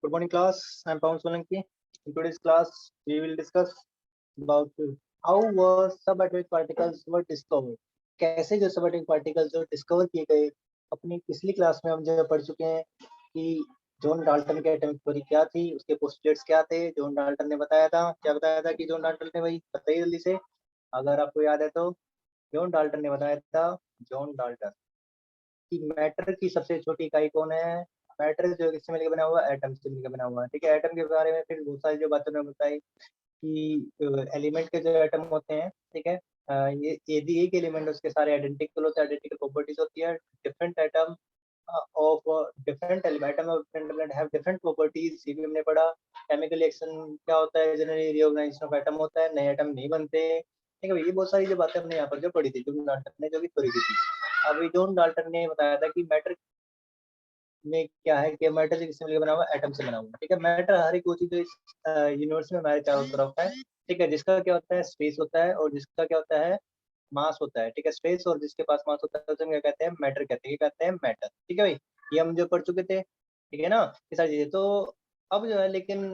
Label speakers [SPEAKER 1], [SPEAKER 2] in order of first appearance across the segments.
[SPEAKER 1] Good morning, class. I'm Pawan Solanki. In today's class, we will discuss about how were subatomic particles were discovered. कैसे जो subatomic particles जो discover किए गए, अपनी पिछली class में हम जो पढ़ चुके हैं कि जॉन डाल्टन के एटॉमिक थ्योरी क्या थी, उसके पोस्टुलेट्स क्या थे, जॉन डाल्टन ने बताया था, क्या बताया था कि जॉन डाल्टन ने, भाई बताइए जल्दी से, अगर आपको याद है तो। जॉन डाल्टन ने बताया था, जॉन डाल्टन कि मैटर की सबसे छोटी इकाई कौन है। मैटर जो किससे मिलकर बना हुआ है, एटम से मिलकर बना हुआ है। ठीक है, एटम के बारे में फिर बहुत सारी जो बातें उन्होंने बताई कि एलिमेंट के जो एटम होते हैं, ठीक है, ये यदि एक एलिमेंट उसके सारे आइडेंटिकल होते हैं, आइडेंटिकल प्रॉपर्टीज होती है, different atom of different atom of different element have different properties, ये भी हमने पढ़ा। केमिकल रिएक्शन क्या होता है, जनरली रीऑर्गेनाइजेशन ऑफ एटम होता है, नए एटम नहीं बनते। ठीक है, ये बहुत सारी जो बातें हमने यहाँ पर जो पढ़ी थी, जॉन डाल्टन ने जो भी थ्योरी दी थी। अभी जॉन डाल्टन ने बताया था कि मैटर में क्या है कि मैटर किससे मिलकर बना हुआ है, एटम से बना हुआ है। ठीक है, मैटर हर एक वो चीज जो इस यूनिवर्स में हमारे चारों तरफ है, ठीक है, जिसका क्या होता है, स्पेस होता है, और जिसका क्या होता है, मास होता है। ठीक है, स्पेस और जिसके पास मास होता है उसे हम क्या कहते हैं, मैटर कहते हैं। क्या कहते हैं, मैटर। ठीक है भाई, ये हम जो पढ़ चुके थे, ठीक है ना, ये सारी चीजें। तो अब जो है, लेकिन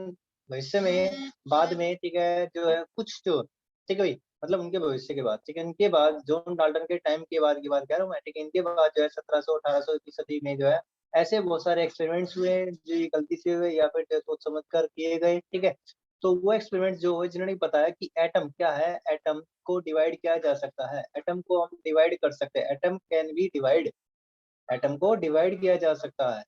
[SPEAKER 1] भविष्य में, बाद में, ठीक है, जो है कुछ जो, ठीक है भाई, मतलब उनके भविष्य के बाद, ठीक है, इनके बाद जॉन डाल्टन के टाइम के बाद की बात कह रहा हूँ मैं, ठीक है, इनके बाद जो है 1700-1800 की सदी में जो है ऐसे बहुत सारे एक्सपेरिमेंट्स हुए जो ये गलती से हुए या फिर सोच समझ कर किए गए। ठीक है, तो वो एक्सपेरिमेंट जो हुए जिन्होंने बताया कि एटम क्या है, एटम को डिवाइड किया जा सकता है, एटम को हम डिवाइड कर सकते हैं, atom can be divide, atom को डिवाइड किया जा सकता है।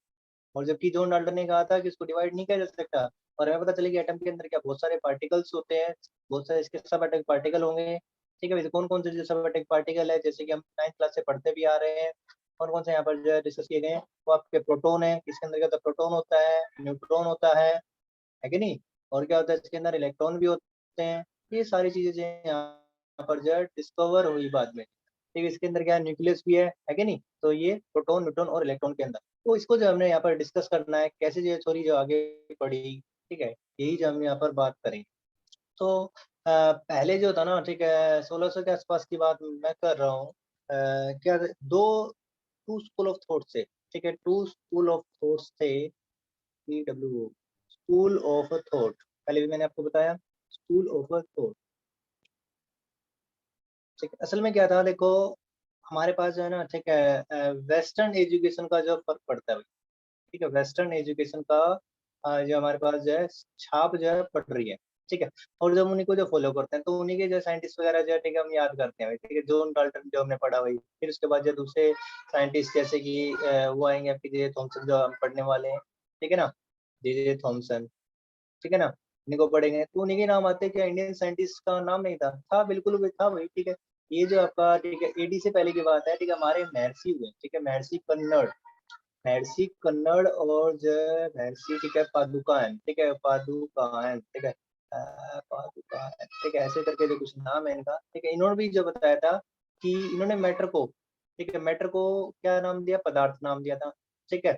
[SPEAKER 1] और जबकि जॉन डाल्टन ने कहा था कि इसको डिवाइड नहीं किया जा सकता, और हमें पता चले कि एटम के अंदर क्या बहुत सारे पार्टिकल्स होते हैं, बहुत सारे इसके सब एटॉमिक पार्टिकल होंगे। ठीक है, कौन कौन से जो सब एटॉमिक पार्टिकल है, जैसे कि हम 9th क्लास से पढ़ते भी आ रहे हैं, कौन कौन से यहाँ पर जो है डिस्कस किए गए हैं। वो आपके प्रोटॉन है, इसके अंदर क्या होता है, प्रोटॉन होता है, न्यूट्रॉन होता है कि नहीं, और क्या होता है इसके अंदर, इलेक्ट्रॉन भी होते हैं। ये सारी चीजें जो है यहाँ पर जो है डिस्कवर हुई बाद में। ठीक है, इसके अंदर क्या है, न्यूक्लियस भी है कि नहीं। तो ये प्रोटॉन, न्यूट्रॉन और इलेक्ट्रॉन के अंदर, तो इसको जो हमने यहाँ पर डिस्कस करना है, कैसे जो थोड़ी जो आगे बढ़ी। ठीक है, यही जो हम यहाँ पर बात करेंगे। तो पहले जो था ना, ठीक है, 1600 के आसपास की बात मैं कर रहा हूँ। क्या दो टू स्कूल ऑफ थॉट से, ठीक है, टू स्कूल ऑफ थॉट्स थे, PWO, स्कूल ऑफ थॉट। पहले भी मैंने आपको बताया, स्कूल ऑफ थॉट। ठीक है, असल में क्या था, देखो हमारे पास जो है ना, ठीक है, वेस्टर्न एजुकेशन का जो फर्क पड़ता है। ठीक है, वेस्टर्न एजुकेशन का जो हमारे पास जो है छाप जो है पड़ रही है। ठीक है, और जब उन्हीं को जो फॉलो करते हैं, तो उन्हीं के जो साइंटिस्ट वगैरह जो है, ठीक है, हम याद करते हैं। ठीक है, जॉन डाल्टन जो हमने पढ़ा वही, फिर उसके बाद जो दूसरे साइंटिस्ट जैसे कि वो आएंगे आपके जे थॉमसन जो हम पढ़ने वाले हैं। ठीक है ना, जे थॉमसन, ठीक है ना, इन्हीं को पढ़ेंगे तो उन्हीं के नाम आते हैं। क्या इंडियन साइंटिस्ट का नाम नहीं था, था बिल्कुल भी था भाई। ठीक है, ये जो आपका, ठीक है, एडी से पहले की बात है। ठीक है, हमारे महर्षि हुए, ठीक है, महर्षि कन्नड़, महर्षि कन्नड़ और जो है महर्षि, ठीक है, पादुकाण, ठीक है, पादुकाण, ठीक है, पादुकाण, ठीक है, ऐसे करके जो कुछ नाम है इनका। ठीक है, इन्होंने भी जो बताया था कि इन्होंने मैटर को, ठीक है, मैटर को क्या नाम दिया, पदार्थ नाम दिया था। ठीक है,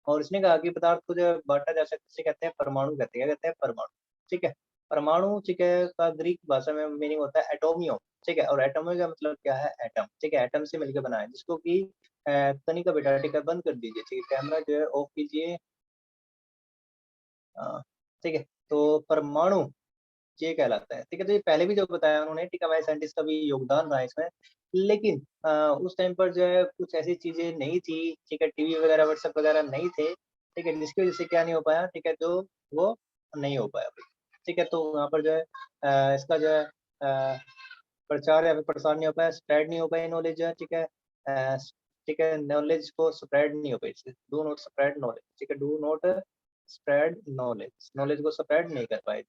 [SPEAKER 1] और इसने कहा कि पदार्थ को जो बांटा जा सकता है, इसे कहते हैं परमाणु, कहते हैं, क्या कहते हैं, परमाणु। ठीक है, परमाणु, ठीक है, का ग्रीक भाषा में मीनिंग होता है एटोमियो। ठीक है, और एटोमियो का मतलब क्या है, एटम। ठीक है, एटम से मिलकर बना है, जिसको कि तनिका बेटा, ठीक है, बंद कर दीजिए। ठीक है, कैमरा जो है ऑफ कीजिए। ठीक है, तो परमाणु ये कहलाता है। ठीक है, तो ये पहले भी जो बताया उन्होंने, ठीक है, हमारे साइंटिस्ट का भी योगदान रहा है इसमें। लेकिन उस टाइम पर जो है कुछ ऐसी चीजें नहीं थी, ठीक है, टीवी वगैरह, व्हाट्सएप वगैरह नहीं थे। ठीक है, जिसकी वजह से क्या नहीं हो पाया, ठीक है, तो वो नहीं हो पाया। ठीक है, तो वहाँ पर जो है इसका जो है प्रचार या फिर प्रसार नहीं हो पाया, स्प्रेड नहीं हो पाई नॉलेज जो है। ठीक है, ठीक है, नॉलेज को स्प्रेड नहीं हो पाई, डू नॉट स्प्रेड नॉलेज। ठीक है, do not spread knowledge, knowledge को स्प्रेड नहीं कर पाए।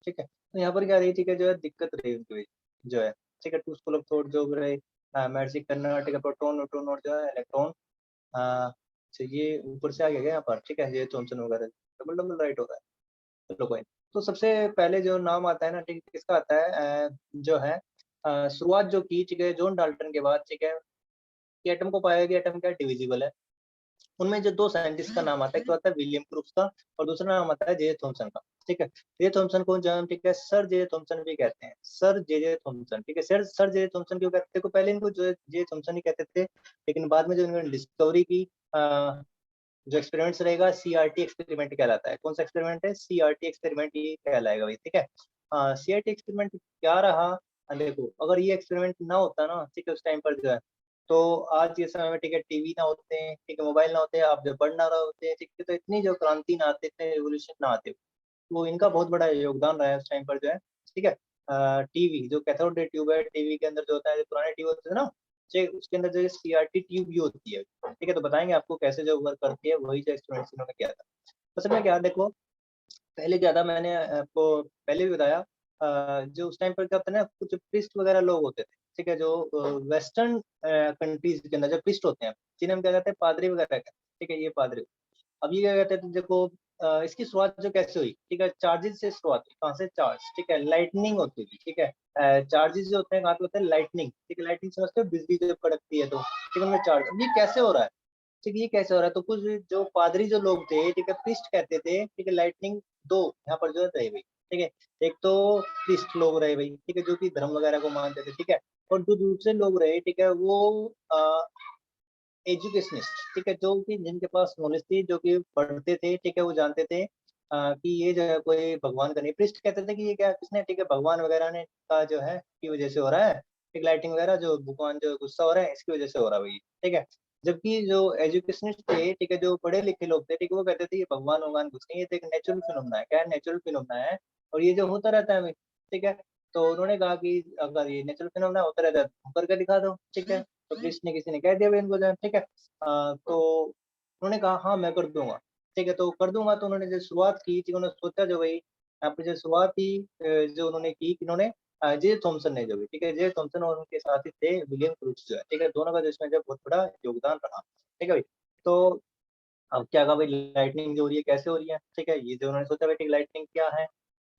[SPEAKER 1] ठीक है, तो यहाँ पर क्या रही, ठीक है, जो है दिक्कत रही उनकी जो है। ठीक है, टू स्कूल ऑफ थॉट जो रहे, महर्षि कन्नड़, ठीक है, प्रोटॉन, न्यूट्रॉन और जो है इलेक्ट्रॉन, ये ऊपर से आ गया यहाँ पर। ठीक है, ये थॉमसन वगैरह डबल डबल राइट हो रहा है, चलो कोई नहीं। तो सबसे पहले जो नाम आता है ना, ठीक है, किसका आता है, जो है शुरुआत जो की, ठीक है, जॉन डाल्टन के बाद, ठीक है, कि एटम को पाया गया, एटम क्या डिविजिबल है। उनमें जो दो साइंटिस्ट का नाम आता है, एक तो आता है विलियम क्रूक्स का, और दूसरा नाम आता है जे थॉमसन का। ठीक है, जे थॉमसन को जो हम, ठीक है, सर जे थॉमसन भी कहते हैं, सर जे थॉमसन। ठीक है, सर जे थॉमसन क्यों कहते हैं, पहले इनको जो जे थॉमसन ही कहते थे, लेकिन बाद में जो इन्होंने डिस्कवरी की जो एक्सपेरिमेंट्स रहेगा सीआरटी एक्सपेरिमेंट कहलाता है। कौन सा एक्सपेरिमेंट है? सीआरटी एक्सपेरिमेंट ये कहलाएगा भाई, ठीक है। सीआरटी एक्सपेरिमेंट क्या रहा? देखो, अगर ये एक्सपेरिमेंट ना होता ना, ठीक है, उस टाइम पर जो है, तो आज के समय में, ठीक है, टीवी ना होते हैं, ठीक है, मोबाइल ना होते हैं, आप जब पढ़ ना रहे होते हैं, ठीक है, तो इतनी जो क्रांति ना आते, इतने रिवोल्यूशन ना आते। तो इनका बहुत बड़ा योगदान रहा है उस टाइम पर जो है, ठीक है। टीवी जो कैथोड रे ट्यूब है, टीवी के अंदर जो होता है, जो पुराने टीवी होते थे ना, ठीक, उसके अंदर जो सीआरटी ट्यूब भी होती है, ठीक है। तो बताएंगे आपको कैसे जो वर्क करती है, वही जो एक्सपेरिमेंट्स इन्होंने किया था। असल में क्या, देखो, पहले क्या था, मैंने आपको पहले भी बताया, जो उस टाइम पर क्या होता है ना, कुछ प्रीस्ट वगैरह लोग होते थे, ठीक है, जो वेस्टर्न कंट्रीज के अंदर जो प्रीस्ट होते हैं, जिन्हें हम क्या कहते हैं, पादरी वगैरह कहते हैं, ठीक है, ये पादरी। अब ये क्या कहते हैं, तो देखो, इसकी शुरुआत जो कैसे हुई, ठीक है, चार्जेस से शुरुआत हुई। कहाँ से? चार्ज, ठीक है, लाइटनिंग होती थी, ठीक है। चार्जेस जो होते हैं, कहाँ पे होते हैं? लाइटनिंग, ठीक है, लाइटनिंग समझते हो, बिजली जब कड़कती है तो, ठीक है, उनमें चार्ज। अब ये कैसे हो रहा है? ठीक है, ये कैसे हो रहा है? तो कुछ जो पादरी जो लोग थे, ठीक है, प्रीस्ट कहते थे, ठीक है, लाइटनिंग दो यहाँ पर जो है रहे भाई, ठीक है। एक तो प्रीस्ट लोग रहे भाई, ठीक है, जो कि धर्म वगैरह को मानते थे, ठीक है। और जो दूसरे लोग रहे, ठीक है, वो एजुकेशनिस्ट, ठीक है, जो कि जिनके पास नॉलेज थी, जो कि पढ़ते थे, ठीक है, वो जानते थे कि ये जो है कोई भगवान का नहीं। प्रिस्ट कहते थे कि ये क्या किसने, ठीक है, भगवान वगैरह ने का जो है की वजह से हो रहा है, ठीक, लाइटिंग वगैरह, जो भगवान जो गुस्सा हो रहा है इसकी वजह से हो रहा है भाई, ठीक है। जबकि जो एजुकेशनिस्ट थे, ठीक है, जो पढ़े लिखे लोग थे, ठीक है, वो कहते थे ये भगवान भगवान कुछ नहीं, ये तो एक नेचुरल फिनोमेना है। क्या है? नेचुरल फिनोमेना है, और ये जो होता रहता है भाई, ठीक है। तो उन्होंने कहा कि अगर ये नेचुरल फिनोमेना होता रहता है तो करके दिखा दो, ठीक है। तो प्रिस्ट ने किसी ने कह दिया भाई इनको जो है, ठीक है। तो उन्होंने कहा हाँ मैं कर दूंगा, ठीक है, तो कर दूंगा। तो उन्होंने जो शुरुआत की थी, उन्होंने सोचा जो भाई यहाँ पे जो शुरुआत थी, जो उन्होंने की कि उन्होंने जे थॉमसन ने जो भी, ठीक है, जे थॉमसन और उनके साथी थे विलियम क्रूक्स जो है, ठीक है, दोनों का जो इसमें जो बहुत बड़ा योगदान रहा, ठीक है भाई। तो अब क्या कहा भाई, लाइटनिंग जो हो रही है कैसे हो रही है, ठीक है, ये जो उन्होंने सोचा भाई, ठीक, लाइटनिंग क्या है,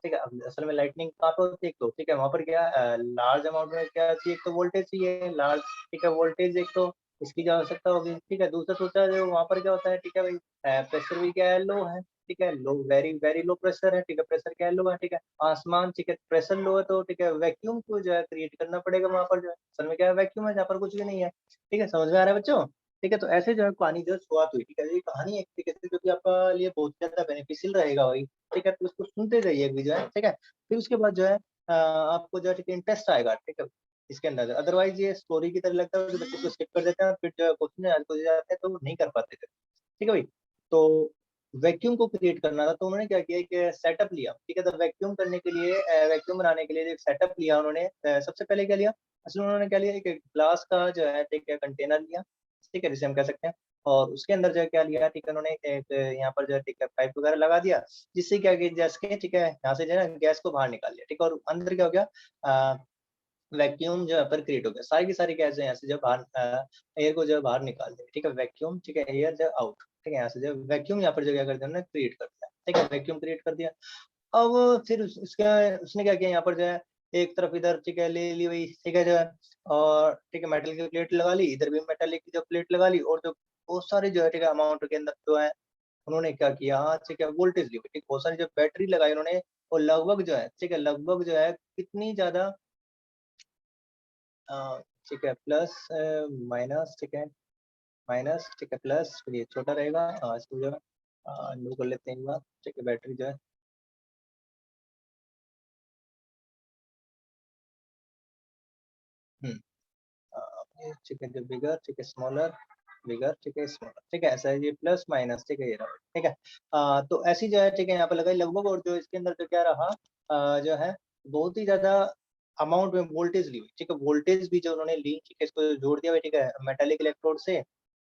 [SPEAKER 1] ठीक है। अब असल में लाइटनिंग कहाँ पे होती है? एक तो, ठीक है, वहाँ पर क्या लार्ज अमाउंट में क्या चाहिए, एक तो वोल्टेज चाहिए लार्ज, ठीक है, वोल्टेज एक तो इसकी जो आवश्यकता होगी, ठीक है। दूसरा सोचा जो वहाँ पर क्या होता है, ठीक है भाई, प्रेशर भी क्या है, लो है, ठीक है, लो, वेरी वेरी लो प्रेशर है, ठीक है, प्रेशर क्या है, लो है, ठीक है। आसमान, ठीक है, प्रेशर लो है, तो ठीक है, वैक्यूम को जो है क्रिएट करना पड़ेगा वहाँ पर जो है। असल में क्या है, वैक्यूम है जहाँ पर कुछ भी नहीं है, ठीक है, समझ में आ रहा है बच्चों? ठीक है, तो ऐसे जो है कहानी जो है शुरुआत हुई, ठीक है। ये कहानी एक तरीके से जो कि आपका लिए बहुत ज्यादा बेनिफिशियल रहेगा भाई, ठीक है, तो उसको सुनते जाइए अभी जो है, ठीक है। फिर उसके बाद जो है आपको जो है, ठीक है, इंटरेस्ट आएगा, ठीक है, इसके अंदर। अदरवाइज ये स्टोरी की तरह लगता है कि बच्चे को स्किप कर देते हैं, फिर जो है क्वेश्चन याद हो जाते हैं, तो वो नहीं कर पाते थे, ठीक है भाई। तो वैक्यूम को क्रिएट करना था, तो उन्होंने क्या किया, एक सेटअप लिया, ठीक है। तो वैक्यूम करने के लिए, वैक्यूम बनाने के लिए एक सेटअप लिया उन्होंने। सबसे पहले क्या लिया, असल में उन्होंने क्या लिया, एक ग्लास का जो है, ठीक है, कंटेनर लिया, ठीक है, जिसे हम कह सकते हैं। और उसके अंदर जो है क्या लिया, ठीक है, उन्होंने एक यहाँ पर जो है, ठीक है, पाइप वगैरह लगा दिया, जिससे क्या कि जैसे, ठीक है, यहाँ से जो है ना गैस को बाहर निकाल लिया, ठीक है। और अंदर क्या हो गया, वैक्यूम जो है पर क्रिएट हो गया, सारी की सारी गैस जो है यहाँ से जो बाहर, एयर को जो है बाहर निकाल दिया, ठीक है, वैक्यूम, ठीक है, एयर जो आउट, ठीक है, यहाँ से जो वैक्यूम यहाँ पर जो क्या कर दिया उन्होंने, क्रिएट कर दिया, ठीक है, वैक्यूम क्रिएट कर दिया। अब फिर उसका उसने क्या किया, यहाँ पर जो है एक तरफ इधर, ठीक है, ले ली हुई, ठीक है, जो है, और ठीक है, मेटल की प्लेट लगा ली, इधर भी मेटल की जो प्लेट लगा ली, और जो बहुत सारी जो है, ठीक है, अमाउंट के अंदर जो है, उन्होंने क्या किया, ठीक है, वोल्टेज ली, ठीक, बहुत सारी जो बैटरी लगाई उन्होंने, और लगभग जो है, ठीक है, लगभग जो है कितनी ज्यादा, अ, ठीक है, प्लस माइनस, ठीक है, माइनस, ठीक है, प्लस, फिर ये छोटा रहेगा, इसको जो है लो कर लेते हैं एक बार, ठीक है, बैटरी जो है, हम्म, ये ठीक है, जो बिगर, ठीक है, स्मॉलर, बिगर, ठीक है, स्मॉलर, ठीक है, ऐसा है, ये प्लस माइनस, ठीक है, ये रहा, ठीक है। तो ऐसी जो है, ठीक है, यहाँ पे लगाई लगभग, और जो इसके अंदर जो क्या रहा, जो है बहुत ही ज्यादा अमाउंट में वोल्टेज ली हुई, ठीक है, वोल्टेज भी जो उन्होंने ली, ठीक है, इसको जोड़ दिया, ठीक है, मेटेलिक इलेक्ट्रोड से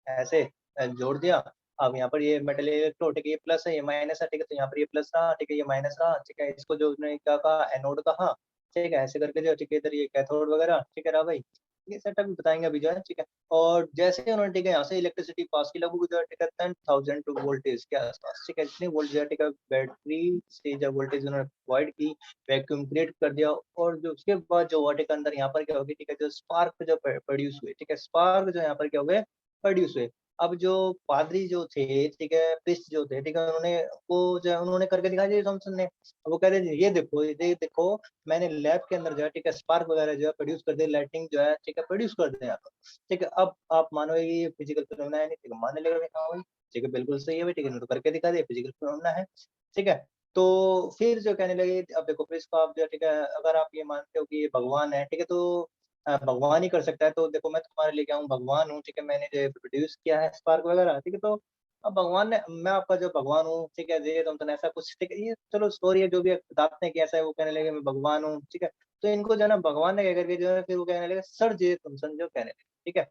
[SPEAKER 1] ऐसे जोड़ दिया। अब यहाँ पर ये मेटेलिक इलेक्ट्रोड, ठीक है, ये प्लस है, ये माइनस है, ठीक है, तो यहाँ पर ये प्लस रहा, ठीक है, ये माइनस रहा, ठीक है, इसको जो उन्होंने क्या कहा, एनोड कहा, ठीक है, ऐसे करके जो, ठीक है, इधर ये कैथोड वगैरह, ठीक है, रहा भाई, ये सेटअप भी बताएंगे अभी जो है, ठीक है। और जैसे ही उन्होंने, ठीक है, यहाँ से इलेक्ट्रिसिटी पास की, लगभग जो है, ठीक है, 10,000 वोल्टेज के आसपास, ठीक है, इतनी वोल्ट जो है, ठीक है, बैटरी से जब वोल्टेज उन्होंने प्रोवाइड की, वैक्यूम क्रिएट कर दिया, और जो उसके बाद जो हुआ, ठीक है, अंदर यहाँ पर क्या होगी, ठीक है, जो स्पार्क जो प्रोड्यूस हुए, ठीक है, स्पार्क जो यहाँ पर क्या हुए, प्रोड्यूस हुए। अब जो पादरी जो थे, ठीक है, प्रीस्ट जो थे, ठीक है, उन्होंने वो जो है उन्होंने करके दिखाया जी थॉमसन ने। वो कह रहे ये देखो मैंने लैब के अंदर जो है, ठीक है, स्पार्क वगैरह जो है प्रोड्यूस कर दिया, लाइटिंग जो है, ठीक है, प्रोड्यूस कर दिया यहाँ पर। ठीक है, अब आप मानोगे ये फिजिकल फिनोमेना है नहीं, ठीक है, मानने लगे हाँ भाई, ठीक है, बिल्कुल सही है भाई, ठीक है, इन्होंने तो करके दिखा दिया, फिजिकल फिनोमेना है। ठीक है, तो फिर जो कहने लगे, अब देखो प्रीस्ट को आप जो है, ठीक है, अगर आप ये मानते हो कि ये भगवान है, ठीक है, तो भगवान ही कर सकता है, तो देखो मैं तुम्हारे लिए क्या हूँ, भगवान हूँ, ठीक है, मैंने जो प्रोड्यूस किया है स्पार्क वगैरह, ठीक है, तो अब भगवान ने, मैं आपका जो भगवान हूँ, ठीक है, ये तुम ऐसा कुछ, ठीक है, ये चलो स्टोरी है जो भी बताते हैं कि ऐसा है, वो कहने लगे मैं भगवान हूँ, ठीक है, तो इनको जो है ना भगवान ने कह करके जो है फिर वो कहने लगे सर जे तुमसन जो कहने लगे, ठीक है,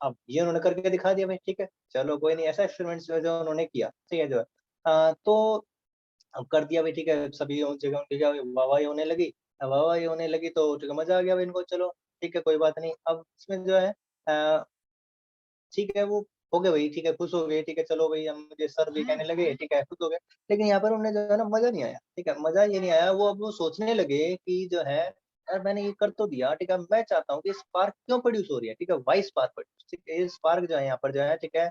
[SPEAKER 1] अब ये उन्होंने करके दिखा दिया भाई, ठीक है, चलो कोई नहीं, ऐसा एक्सपेरिमेंट जो उन्होंने किया, ठीक है, जो है तो अब कर दिया भाई, ठीक है, सभी जगह उनकी क्या वाहवाही होने लगी। वाहवाही होने लगी तो ठीक है, मज़ा आ गया भाई इनको, चलो ठीक है, कोई बात नहीं। अब इसमें जो है अ, ठीक है, वो हो गए भाई, ठीक है, खुश हो गए, ठीक है, चलो भाई हम मुझे सर भी कहने लगे, ठीक है, खुश हो गए। लेकिन यहाँ पर उन्हें जो है ना मज़ा नहीं आया, ठीक है, मज़ा ये नहीं आया, वो अब वो सोचने लगे कि जो है यार मैंने ये कर तो दिया, ठीक है, मैं चाहता हूँ कि स्पार्क क्यों प्रोड्यूस हो रही है, ठीक है, व्हाई स्पार्क प्रोड्यूस, ठीक है, ये स्पार्क जो है यहाँ पर जो है, ठीक है,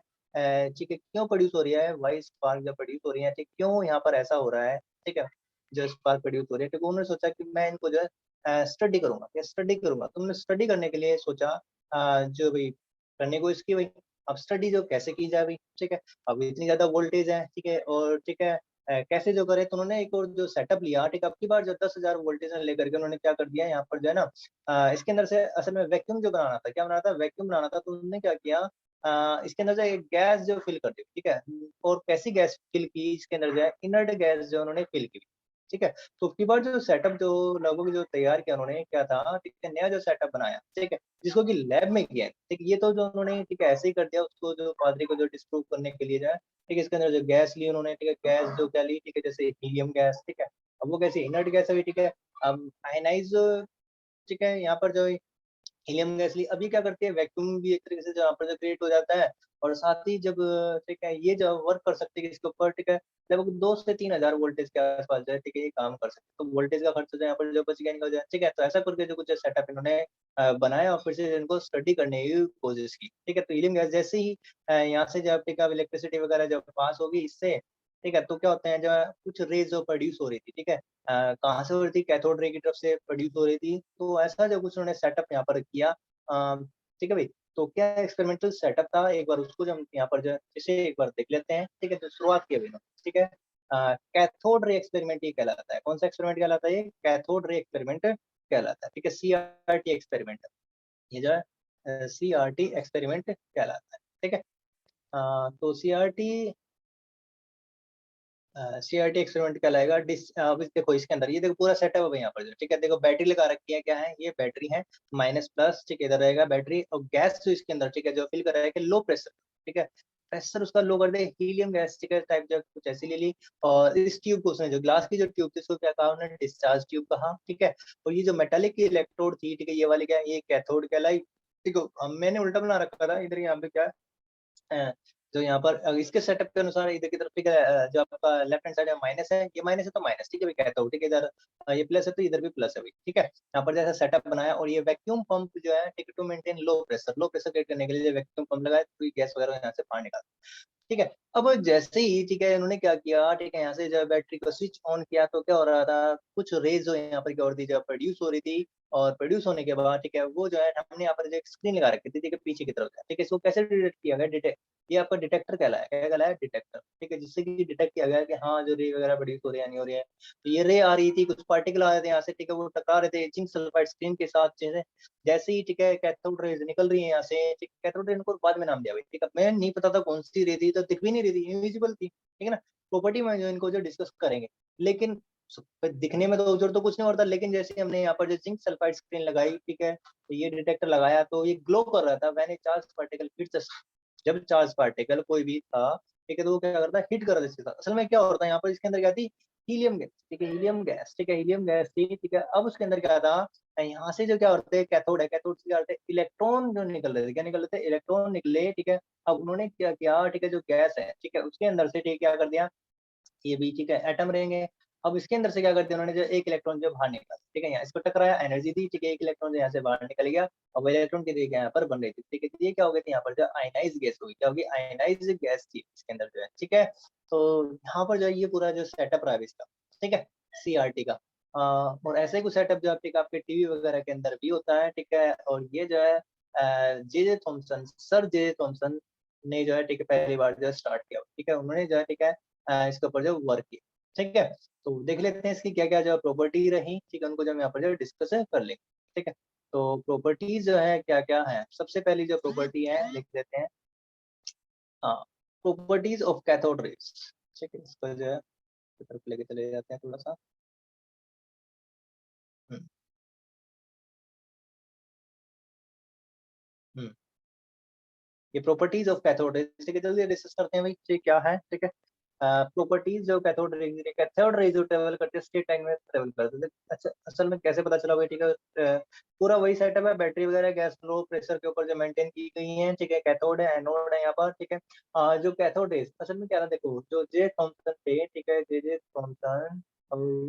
[SPEAKER 1] ठीक है, क्यों प्रोड्यूस हो रही है, व्हाई स्पार्क जो प्रोड्यूस हो रही है, ठीक, क्यों यहाँ पर ऐसा हो रहा है, ठीक है, जो स्पार्क प्रोड्यूस हो रही है, ठीक है, उन्होंने सोचा कि मैं इनको जो है स्टडी करूँगा, या स्टडी करूँगा, तो उन्होंने स्टडी करने के लिए सोचा जो भाई करने को इसकी भाई अब स्टडी जो कैसे की जाए भाई, ठीक है? अब इतनी ज़्यादा वोल्टेज है, ठीक है? और ठीक है कैसे जो करें तो उन्होंने एक और जो सेटअप लिया, ठीक है? अब की बार जो 10,000 वोल्टेज लेकर के उन्होंने क्या कर दिया यहाँ पर जो है ना इसके अंदर से असल में वैक्यूम जो बनाना था, क्या बनाना था? वैक्यूम बनाना था, तो उन्होंने क्या किया इसके अंदर से एक गैस जो फिल कर दी, ठीक है? और कैसी गैस फिल की इसके अंदर जो है इनर्ट गैस जो उन्होंने फिल की, ठीक है? तो अब की बार जो सेटअप जो लगभग जो तैयार किया उन्होंने क्या था, ठीक है? नया जो सेटअप बनाया, ठीक है? जिसको कि लैब में किया है, ठीक है? ये तो जो उन्होंने ठीक है ऐसे ही कर दिया उसको जो पादरी को जो डिस्प्रूव करने के लिए जो है, ठीक है? इसके अंदर जो गैस ली उन्होंने, ठीक है? गैस जो क्या ली, ठीक है? जैसे हीलियम गैस, ठीक है? अब वो कैसी इनर्ट गैस है, ठीक है? अब आयनाइज़ ठीक है? यहाँ पर जो हीलियम गैस ली अभी क्या करती है वैक्यूम भी एक तरीके से जहाँ पर जो क्रिएट हो जाता है और साथ ही जब ठीक है ये जब वर्क कर सकते हैं इसके ऊपर ठीक है लगभग 2 से 3,000 वोल्टेज के आसपास जो है ठीक है ये काम कर सकते हैं तो वोल्टेज का खर्च जो यहाँ पर जो बच गया इनका जो है ठीक है तो ऐसा करके जो कुछ सेटअप इन्होंने बनाया और फिर से इनको स्टडी करने की कोशिश की ठीक है तो हीलियम गैस जैसे ही यहाँ से जब ठीक है इलेक्ट्रिसिटी वगैरह जब पास होगी इससे ठीक है तो क्या होते हैं जो है कुछ रेज जो प्रोड्यूस हो रही थी ठीक है कहाँ से हो रही थी कैथोड रे की तरफ से प्रोड्यूस हो रही थी तो ऐसा जो कुछ उन्होंने सेटअप यहाँ पर किया ठीक है भाई तो क्या एक्सपेरिमेंटल सेटअप था एक बार उसको जो हम यहाँ पर जो है इसे एक बार देख लेते हैं ठीक है तो शुरुआत की अभी ठीक है कैथोड रे एक्सपेरिमेंट ये कहलाता है कौन सा एक्सपेरिमेंट कहलाता है ये कैथोड रे एक्सपेरिमेंट कहलाता है ठीक है CRT एक्सपेरिमेंट ये जो है CRT एक्सपेरिमेंट कहलाता है ठीक है तो CRT एक्सपेरिमेंट कहलाएगा अभी देखो इसके अंदर ये देखो पूरा सेटअप है यहाँ पर जो ठीक है देखो बैटरी लगा रखी है क्या है ये बैटरी है माइनस प्लस ठीक है इधर रहेगा बैटरी और गैस जो इसके अंदर ठीक है जो फिल कर रहा है कि लो प्रेशर ठीक है प्रेशर उसका लो कर दे हीलियम गैस ठीक है टाइप जो कुछ ऐसी ले ली और इस ट्यूब को उसने जो ग्लास की जो ट्यूब थी उसको क्या कहा उन्होंने डिस्चार्ज ट्यूब कहा ठीक है और ये जो मेटालिक की इलेक्ट्रोड थी ठीक है ये वाली क्या है ये कैथोड कहलाई ठीक है मैंने उल्टा बना रखा था इधर यहाँ पे क्या है जो यहाँ पर इसके सेटअप के अनुसार इधर की तरफ ठीक है जो आपका लेफ्ट हैंड साइड है माइनस है ये माइनस है तो माइनस ठीक है भी कहता हूँ ठीक है इधर ये प्लस है तो इधर भी प्लस है भाई ठीक है यहाँ पर जैसा सेटअप बनाया और ये वैक्यूम पंप जो है ठीक है to maintain low pressure create करने के लिए वैक्यूम पंप लगाया तो गैस वगैरह यहाँ से बाहर निकाल ठीक है अब जैसे ही ठीक है इन्होंने क्या किया ठीक है यहाँ से जब बैटरी को स्विच ऑन किया तो क्या हो रहा था कुछ रेज जो यहाँ पर क्या हो रही थी जब प्रोड्यूस हो रही थी और प्रोड्यूस होने के बाद ठीक है वो जो है हमने यहाँ पर जो एक स्क्रीन लगा रखी थी ठीक है पीछे की तरफ ठीक है इसको कैसे डिटेक्ट किया गया डिटेक्ट ये आपका डिटेक्टर कहलाया क्या कहलाया डिटेक्टर ठीक है जिससे कि डिटेक्ट किया गया कि हाँ जो रे वगैरह प्रोड्यूस हो रही है नहीं हो रही है तो ये रे आ रही थी कुछ पार्टिकल आ रहे थे यहाँ से ठीक है वो टकरा रहे थे जिंक सल्फाइड स्क्रीन के साथ जैसे ही ठीक है कैथोड रेज निकल रही है यहाँ से ठीक है कैथोड रे इनको बाद में नाम दिया भाई ठीक है मैं नहीं पता था कौन सी रे थी तो दिख भी नहीं रही थी इनविजिबल थी ठीक है ना प्रॉपर्टी में जो इनको जो डिस्कस करेंगे लेकिन दिखने में तो उजर तो कुछ नहीं होता लेकिन जैसे हमने यहाँ पर जो जिंक सल्फाइड स्क्रीन लगाई ठीक है तो ये डिटेक्टर लगाया तो ये ग्लो कर रहा था मैंने चार्ज पार्टिकल फिर से जब चार्ज पार्टिकल कोई भी था ठीक है तो वो क्या करता है हिट कर रहा था इसके साथ असल में क्या होता है यहाँ पर इसके अंदर क्या थी हीलियम गैस ठीक है हीलियम गैस ठीक है हीलियम गैस थी ठीक है अब उसके अंदर क्या था यहाँ से जो क्या होते हैं कैथोड है कैथोड से क्या होते हैं इलेक्ट्रॉन जो निकल रहे थे क्या निकल रहे थे इलेक्ट्रॉन निकले ठीक है अब उन्होंने क्या किया ठीक है जो गैस है ठीक है उसके अंदर से ठीक क्या कर दिया ये भी ठीक है एटम रहेंगे अब इसके अंदर से क्या करते हैं उन्होंने, जो एक इलेक्ट्रॉन जो बाहर निकाला, ठीक है, यहाँ इसको टकराया, एनर्जी दी, ठीक है, एक इलेक्ट्रॉन जो यहाँ से बाहर निकल गया और वो इलेक्ट्रॉन की जगह यहाँ पर बन रही थी, ठीक है, ये क्या हो गई थी, यहाँ पर जो आयनाइज गैस होगी, क्या होगी, आयनाइज गैस थी इसके अंदर जो है, ठीक है। तो यहाँ पर जो है ये पूरा जो सेटअप रहा है इसका, ठीक है, सीआरटी का। और ऐसे ही कुछ सेटअप जो आपके टीवी वगैरह के अंदर भी होता है, ठीक है। और ये जो है जे जे थॉमसन, सर जे जे थॉमसन ने जो है, ठीक है, पहली बार जो है स्टार्ट किया, ठीक है, उन्होंने जो है, ठीक है, इसके ऊपर जो वर्क किया, ठीक है। तो देख लेते हैं इसकी क्या क्या जो प्रॉपर्टी रही, ठीक है, उनको जो हम यहाँ पर जो डिस्कस कर लेंगे, ठीक है। तो प्रॉपर्टीज जो है क्या क्या है, सबसे पहली जो प्रॉपर्टी है लिख देते हैं, हाँ, प्रॉपर्टीज ऑफ कैथोड रेज, ठीक है, इसको जो है तरफ लेके चले जाते हैं थोड़ा सा। हम्म हम्म ये प्रॉपर्टीज ऑफ कैथोड रेज, ठीक है, जल्दी डिस्कस करते हैं भाई, ये क्या है, ठीक है। प्रॉपर्टीज जो कैथोड रेज जो ट्रेवल करते हैं स्ट्रेट लाइन में ट्रेवल करते हैं, अच्छा, असल में कैसे पता चला भाई, ठीक है, पूरा वही सेटअप है, बैटरी वगैरह गैस लो प्रेशर के ऊपर जो मेंटेन की गई है, ठीक है, कैथोड है एनोड है यहाँ पर, ठीक है। जो कैथोड रेज असल में क्या था, देखो जो जे थॉमसन थे, ठीक है, जे जे थॉमसन,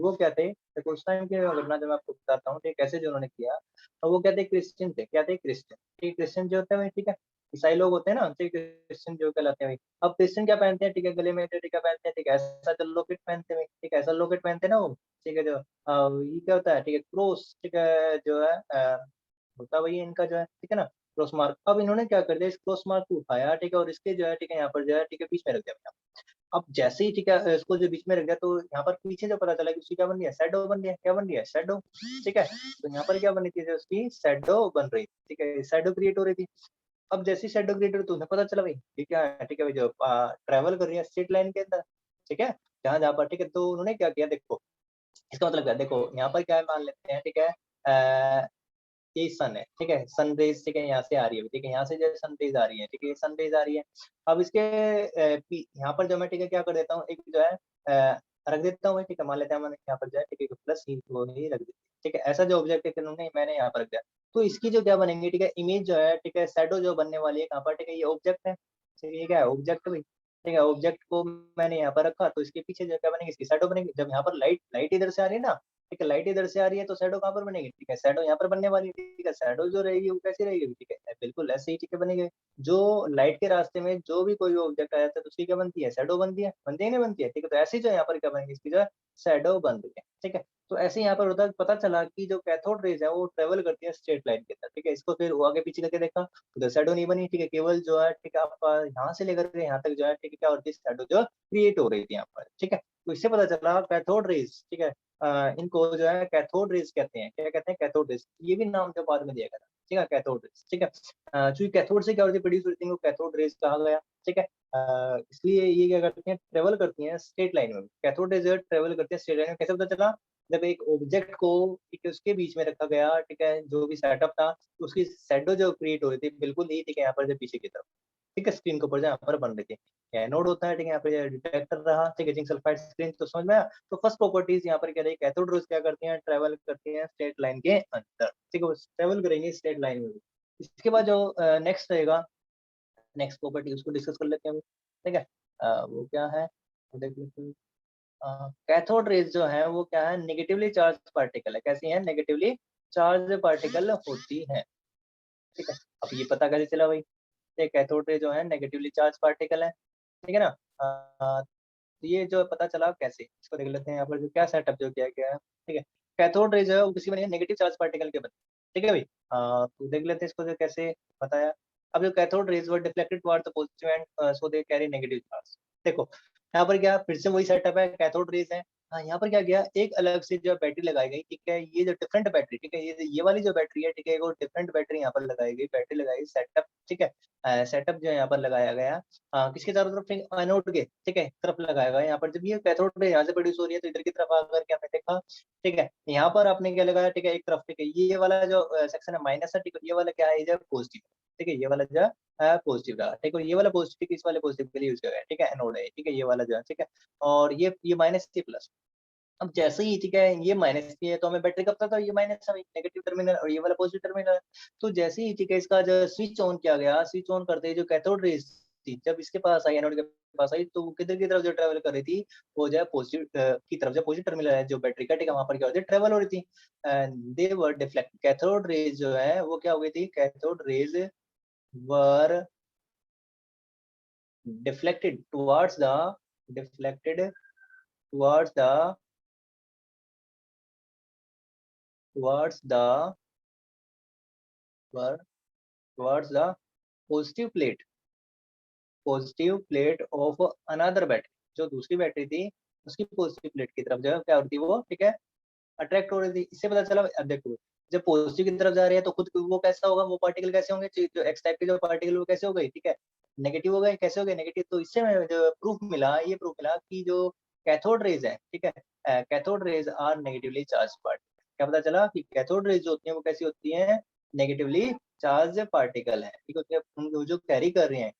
[SPEAKER 1] वो क्या थे, देखो उस टाइम की घटना जो मैं आपको बताता हूँ, ठीक है, कैसे जो उन्होंने किया, और वो क्या थे, क्रिश्चियन थे, क्या थे, क्रिश्चियन, ठीक, क्रिश्चियन जो होते हैं, ठीक है, ईसाई लोग होते हैं ना, ठीक है, क्रिश्चियन जो कहलाते हैं। अब क्रिश्चियन क्या पहनते हैं, ठीक है, गले में टीका पहनते हैं, ठीक है, ऐसा जो लॉकेट पहनते हैं, ठीक है, ऐसा लॉकेट पहनते हैं ना वो, ठीक है, जो ये क्या होता है, ठीक है, क्रॉस, ठीक है, जो है होता वही है इनका जो है, ठीक है ना, क्रॉस मार्क। अब इन्होंने क्या कर दिया, इस क्रॉस मार्क को उठाया, ठीक है, और इसके जो है, ठीक है, यहाँ पर जो है, ठीक है, बीच में रख दिया। अब जैसे ही, ठीक है, इसको जो बीच में रख दिया, तो यहाँ पर पीछे जो पता चला कि उसकी क्या बन रही है, शैडो बन रही है, क्या बन रही है, शैडो, ठीक है। तो यहाँ पर क्या बन रही थी, जो उसकी शैडो बन रही, ठीक है, शैडो क्रिएट हो रही थी। अब जैसी शेडो क्रिएटर तुम्हें पता चला भाई ये क्या है, ठीक है भाई, जो ट्रेवल कर रही है स्ट्रेट लाइन के अंदर, ठीक है, जहां जहां पर, ठीक है, तो उन्होंने क्या किया, देखो इसका मतलब क्या है, देखो यहाँ पर क्या है, मान लेते हैं, ठीक है, ये सन है, ठीक है, सन रेज, ठीक है, यहाँ से आ रही है, ठीक है, यहाँ से जो सन रेज आ रही है, ठीक है, सन रेज आ रही है। अब इसके यहाँ पर जो मैं, ठीक है, क्या कर देता हूँ, एक जो है रख देता हूँ, ठीक है, मान लेते हैं मैंने यहाँ पर जो है, ठीक है, प्लस ही वो ही रख देती है, ठीक है, ऐसा जो ऑब्जेक्ट है उन्होंने मैंने यहाँ पर रख दिया। तो इसकी जो क्या बनेंगे, ठीक है, इमेज जो है, ठीक है, शैडो जो बनने वाली है कहाँ पर, ठीक है, ये ऑब्जेक्ट है, ठीक है, ये क्या है, ऑब्जेक्ट भाई, ठीक है, ऑब्जेक्ट को मैंने यहाँ पर रखा, तो इसके पीछे जो क्या बनेगी, इसकी शैडो बनेगी। जब यहाँ पर लाइट लाइट इधर से आ रही है ना, ठीक है, लाइट इधर से आ रही है, तो शैडो कहाँ पर बनेगी, ठीक है, शैडो यहाँ पर बनने वाली है, ठीक है, शैडो जो रहेगी वो कैसी रहेगी, ठीक है, बिल्कुल ऐसे ही, ठीक है, बनेगी। जो लाइट के रास्ते में जो भी कोई ऑब्जेक्ट आ जाता है तो उसकी क्या बनती है, शैडो बनती है नहीं बनती है, ठीक है। तो ऐसे ही जो यहाँ पर क्या बनेगी, इसकी जो है शैडो बन रही है, ठीक है। तो ऐसे यहाँ पर होता है, पता चला कि जो कैथोड रेज है वो ट्रेवल करती है स्ट्रेट लाइन के अंदर, ठीक है। इसको फिर वो आगे पीछे करके देखा, उधर शैडो नहीं बनी, ठीक है, केवल जो है, ठीक है, आप यहाँ से लेकर के यहाँ तक जो है, ठीक है, क्या होती है, शैडो जो क्रिएट हो रही थी यहाँ पर, ठीक है। तो इससे पता चला कैथोड रेज, ठीक है, इनको जो है कैथोड रेज कहते हैं, क्या कहते हैं, कैथोड रेज, ये भी नाम जो बाद में दिया गया था, ठीक है, कैथोड रेज, ठीक है। चूंकि कैथोड से क्या होती है, प्रोड्यूस होती है, कैथोड रेज कहा गया, ठीक है। इसलिए ये क्या करती हैं, ट्रेवल करती हैं स्ट्रेट लाइन में, कैथोड रेज ट्रेवल करती है स्ट्रेट लाइन में। कैसे पता चला, जब एक ऑब्जेक्ट को, ठीक है, उसके बीच में रखा गया, ठीक है, जो भी सेटअप था, तो उसकी शैडो जो क्रिएट हो रही थी बिल्कुल ही, ठीक है, यहाँ पर जो पीछे की तरफ, ठीक है, स्क्रीन के ऊपर जो यहाँ पर बन रही थी। एनोड होता है, ठीक है, यहाँ पे डिटेक्टर रहा, ठीक है, जिंक सल्फाइड स्क्रीन, तो समझ में आया। तो फर्स्ट प्रॉपर्टीज यहाँ पर क्या रही, कैथोड रेज क्या करती हैं, ट्रेवल करती हैं स्ट्रेट लाइन के अंदर, ठीक है, वो ट्रेवल करेंगे स्ट्रेट लाइन में भी। इसके बाद जो नेक्स्ट रहेगा, नेक्स्ट प्रॉपर्टी उसको डिस्कस कर लेते हैं, ठीक है। वो क्या है, देख लेते हैं। कैथोड रेज जो है वो क्या है, नेगेटिवली चार्ज पार्टिकल है, कैसी है, नेगेटिवली चार्ज पार्टिकल होती है, ठीक है। अब ये पता कैसे चला भाई, कैथोड रे जो है नेगेटिवली चार्ज पार्टिकल है, ठीक है ना। तो ये जो पता चला कैसे, इसको देख लेते हैं, यहाँ पर जो क्या सेटअप जो किया गया है, ठीक है। कैथोड रे जो है वो किसी बने नेगेटिव चार्ज पार्टिकल के बने, ठीक है भाई। तो देख लेते हैं इसको जो कैसे बताया। अब जो cathode rays were deflected towards the positive and so they carry negative charge. देखो यहाँ पर क्या, फिर से वही सेटअप है, कैथोड रेज है। हाँ, यहाँ पर क्या किया, एक अलग से जो बैटरी लगाई गई, ठीक है, ये जो डिफरेंट बैटरी, ठीक है, ये वाली जो बैटरी है, ठीक है, वो डिफरेंट बैटरी यहाँ पर लगाई गई, बैटरी लगाई सेटअप, ठीक है, सेटअप जो यहाँ पर लगाया गया, किसके चारों तरफ, एनोड के, ठीक है, तरफ लगाया गया। यहाँ पर जब ये कैथोड रे यहाँ से प्रोड्यूस हो रही है, तो इधर की तरफ आकर के हमने देखा, ठीक है, यहाँ पर आपने क्या लगाया, ठीक है, एक तरफ, ठीक है, ये वाला जो सेक्शन है माइनस है, ठीक है, ये वाला क्या है, ये जो पॉजिटिव, ठीक है, ये वाला जो है पॉजिटिव रहा, ठीक है, ये वाला पॉजिटिव इस वाले पॉजिटिव के लिए यूज किया गया, ठीक है, एनोड है, ठीक है, ये वाला जो है, ठीक है। और ये माइनस, ये प्लस। अब जैसे ही, ठीक है, ये माइनस की है, तो हमें बैटरी कब तक था, ये माइनस है नेगेटिव टर्मिनल, और ये वाला पॉजिटिव टर्मिनल है। तो जैसे ही, ठीक है, इसका जो स्विच ऑन किया गया, स्विच ऑन करते ही जो कैथोड रेज थी, जब इसके पास आई, एनोड के पास आई, तो वो किधर की तरफ जो ट्रेवल कर रही थी, वो जो है पॉजिटिव की तरफ, जो पॉजिटिव टर्मिनल है जो बैटरी का, ठीक है, वहां पर क्या होती है, ट्रेवल हो रही थी। And they were deflect, cathode rays जो है वो क्या हो गई थी, cathode raise were deflected towards the deflected towards the towards the towards the positive plate of another battery, जो दूसरी बैटरी थी उसकी पॉजिटिव प्लेट की तरफ जो है क्या होती है वो, ठीक है, अट्रैक्ट हो रही थी। इससे पता चला, अब देखो जब पॉजिटिव की तरफ जा रही है तो खुद वो कैसा होगा, वो पार्टिकल कैसे होंगे, जो एक्स टाइप के जो पार्टिकल वो कैसे हो गए, ठीक है, नेगेटिव हो गए, कैसे हो गए नेगेटिव। तो इससे हमें जो प्रूफ मिला, ये प्रूफ मिला कि जो कैथोड रेज है, ठीक है, cathode rays are negatively charge particle. क्या पता चला कि कैथोड रेज जो होती है वो कैसी होती है, नेगेटिवली चार्ज पार्टिकल है, ठीक है, जो कैरी कर रही हैं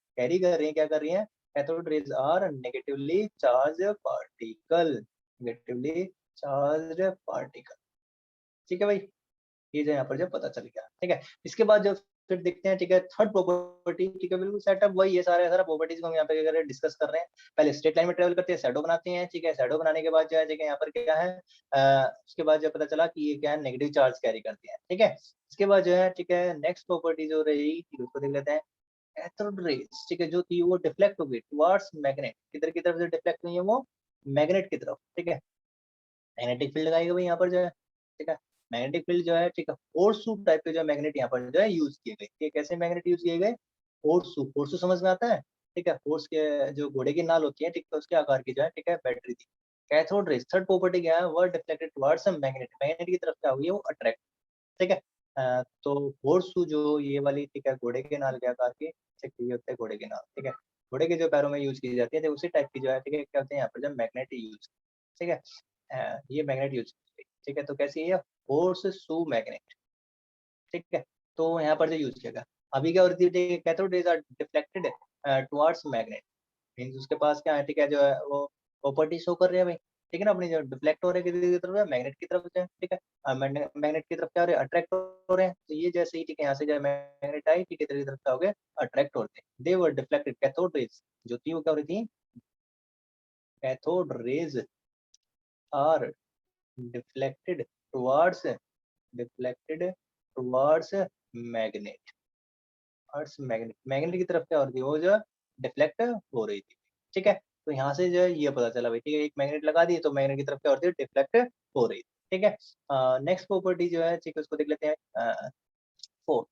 [SPEAKER 1] क्या कर रही हैं, cathode rays are negatively charge particle, negatively charge particle, ठीक है भाई। ये जो यहाँ पर जो पता चल गया, ठीक है। इसके बाद जो फिर देखते हैं, ठीक है, थर्ड प्रॉपर्टी, ठीक है, बिल्कुल सेटअप वही है, सारा प्रॉपर्टीज को हम यहाँ पे डिस्कस कर रहे हैं। पहले स्ट्रेट लाइन में ट्रेवल करते हैं, शैडो बनाते हैं, ठीक है, शैडो बनाने के बाद जो है, ठीक है, यहाँ पर क्या है, उसके बाद जो पता चला कि ये क्या है, नेगेटिव चार्ज कैरी करते हैं, ठीक है। इसके बाद जो है, ठीक है, नेक्स्ट प्रॉपर्टी जो रही, ठीक है, उसको देख लेते हैं। कैथोड रेज, ठीक है, जो थी वो डिफ्लेक्ट हो गई टुवर्ड्स मैग्नेट, किधर की तरफ से डिफ्लेक्ट हुई है वो, मैग्नेट की तरफ, ठीक है। मैग्नेटिक फील्ड लगाई गई भाई यहाँ पर जो है, ठीक है। मैग्नेटिक फील्ड जो है, ठीक है, होर्सू टाइप के जो मैग्नेट यहाँ पर जो है यूज किए गए, ठीक है, कैसे मैग्नेट यूज किए गए, होर्सू, होर्सू समझ में आता है, ठीक है, होर्स के जो घोड़े की नाल होती है, ठीक है, उसके आकार की जो है, ठीक है, बैटरी थी। कैथोड रेज थर्ड प्रॉपर्टी क्या है, word deflected towards magnet, magnet की तरफ क्या हुई है वो अट्रैक्ट, ठीक है। तो होर्सू जो ये वाली, ठीक है, घोड़े के नाल के आकार की, ठीक है, ये होते हैं घोड़े के नाल, ठीक है, घोड़े के जो पैरों में यूज की जाती है, तो उसी टाइप की जो है, ठीक है, क्या होते हैं यहाँ पर जब मैग्नेट यूज, ठीक है, ये मैग्नेट यूज, ठीक है, तो कैसी है, फोर्स सू मैग्नेट, ठीक है, तो यहाँ पर जो यूज किया गया। अभी क्या होती है, cathode rays are deflected towards magnet, means उसके पास क्या है, ठीक है, जो है वो प्रॉपर्टी शो कर रहे हैं भाई, ठीक है ना, अपनी जो डिफ्लेक्ट हो रहे हैं किसी की तरफ, मैग्नेट की तरफ से, ठीक है, मैग्नेट की तरफ क्या हो रहे हैं, अट्रैक्ट हो रहे हैं। तो ये जैसे ही, ठीक है, यहाँ से जो मैग्नेट आई, ठीक है, इधर की तरफ क्या हो गए, अट्रैक्ट हो रहे थे, they were deflected, cathode rays जो थी वो क्या हो रही थी, cathode rays are deflected towards deflected towards magnet, earth magnet, magnet की तरफ क्या हो रही थी, वो जो डिफ्लेक्ट हो रही थी, ठीक है। तो यहाँ से जो है ये पता चला भाई, ठीक है, एक मैग्नेट लगा दी तो मैग्नेट की तरफ क्या होती है, डिफ्लेक्ट हो रही थी, ठीक है। नेक्स्ट प्रॉपर्टी जो है, ठीक है, उसको देख लेते हैं। फोर्थ